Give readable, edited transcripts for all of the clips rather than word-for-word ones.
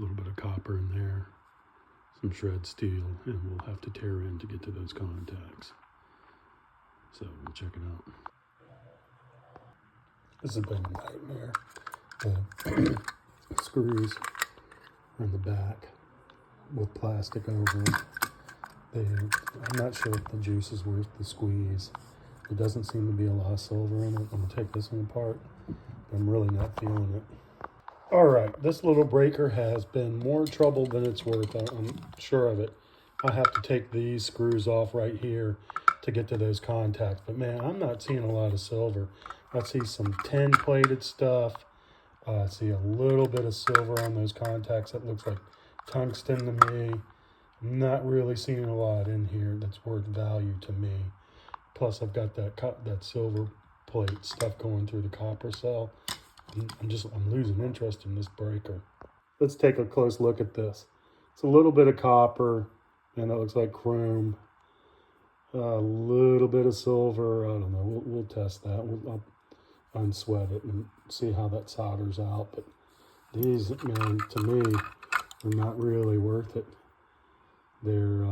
A little bit of copper in there, some shred steel, and we'll have to tear in to get to those contacts. So we'll check it out. This has been a nightmare. The screws are in the back with plastic over them. I'm not sure if the juice is worth the squeeze. There doesn't seem to be a lot of silver in it. I'm gonna take this one apart. I'm really not feeling it. All right, this little breaker has been more trouble than it's worth. I'm sure of it. I have to take these screws off right here to get to those contacts. But man, I'm not seeing a lot of silver. I see some tin plated stuff. I see a little bit of silver on those contacts. That looks like tungsten to me. I'm not really seeing a lot in here that's worth value to me. Plus, I've got that silver plate stuff going through the copper cell. I'm losing interest in this breaker. Let's take a close look at this. It's a little bit of copper, and it looks like chrome. A little bit of silver. I don't know. We'll test that. I'll unsweat it and see how that solders out. But these, man, to me, are not really worth it. They're,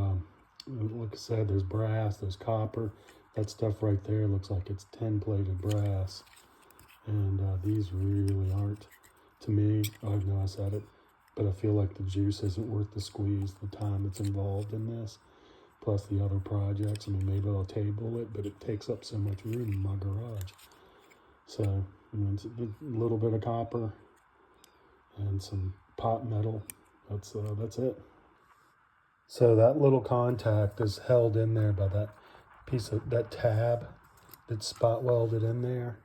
like I said, there's brass, there's copper. That stuff right there looks like it's tin-plated brass. And these really aren't, to me. I know I said it, but I feel like the juice isn't worth the squeeze, the time that's involved in this. Plus the other projects. I mean, maybe I'll table it, but it takes up so much room in my garage. So, I mean, it's a little bit of copper and some pot metal. That's it. So that little contact is held in there by that piece of that tab that's spot welded in there.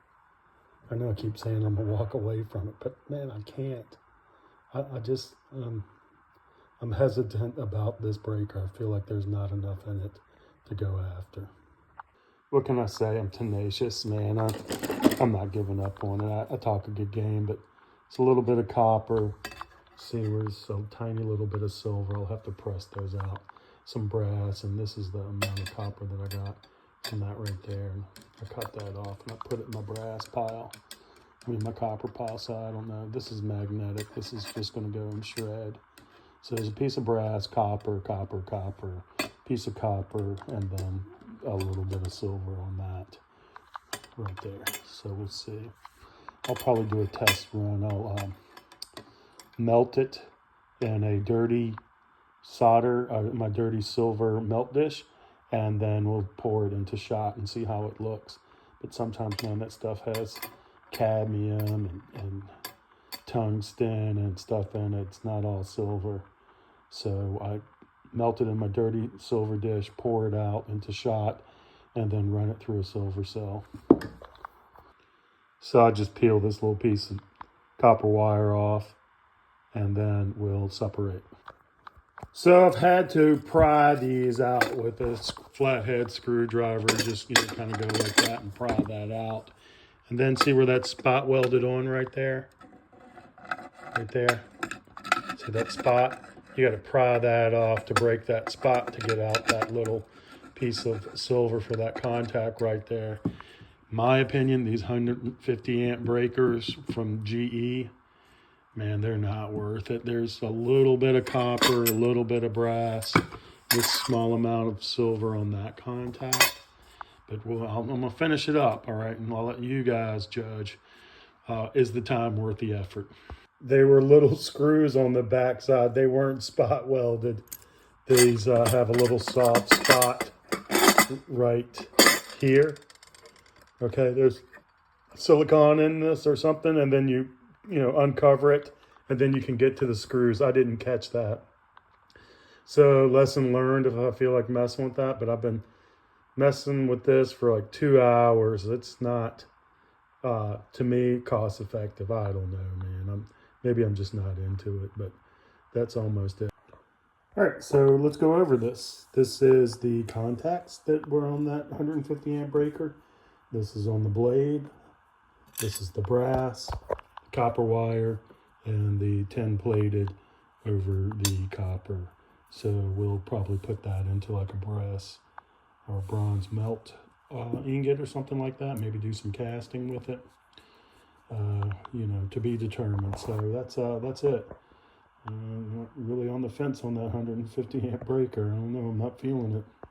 I know I keep saying I'm gonna walk away from it, but man, I can't. I just I'm hesitant about this breaker. I feel like there's not enough in it to go after. What can I say? I'm tenacious, man. I'm not giving up on it. I talk a good game, but it's a little bit of copper. See, there's a tiny little bit of silver. I'll have to press those out. Some brass, and this is the amount of copper that I got from that right there. And I cut that off and I put it in my brass pile. I mean, my copper pile, so I don't know. This is magnetic. This is just going to go and shred. So there's a piece of brass, copper, piece of copper, and then a little bit of silver on that right there. So we'll see. I'll probably do a test run. I'll melt it in a dirty solder, my dirty silver melt dish, and then we'll pour it into shot and see how it looks. But sometimes, man, that stuff has cadmium and tungsten and stuff in it. It's not all silver. So I melt it in my dirty silver dish, pour it out into shot, and then run it through a silver cell. So I just peel this little piece of copper wire off, and then we'll separate. So I've had to pry these out with a flathead screwdriver, just kind of go like that and pry that out. And then see where that spot welded on right there? Right there. See that spot? You got to pry that off to break that spot to get out that little piece of silver for that contact right there. My opinion, these 150 amp breakers from GE, man, they're not worth it. There's a little bit of copper, a little bit of brass, this small amount of silver on that contact. But I'm going to finish it up, all right? And I'll let you guys judge. Is the time worth the effort? They were little screws on the backside. They weren't spot welded. These have a little soft spot right here. Okay, there's silicone in this or something, and then you uncover it, and then you can get to the screws. I didn't catch that. So lesson learned if I feel like messing with that, but I've been messing with this for like 2 hours. It's not, to me, cost effective. I don't know, man. Maybe I'm just not into it, but that's almost it. All right, so let's go over this. This is the contacts that were on that 150 amp breaker. This is on the blade. This is the brass, copper wire, and the tin plated over the copper. So we'll probably put that into like a brass or bronze melt ingot or something like that. Maybe do some casting with it. To be determined. So that's it. I'm not really on the fence on that 150 amp breaker. I don't know, I'm not feeling it.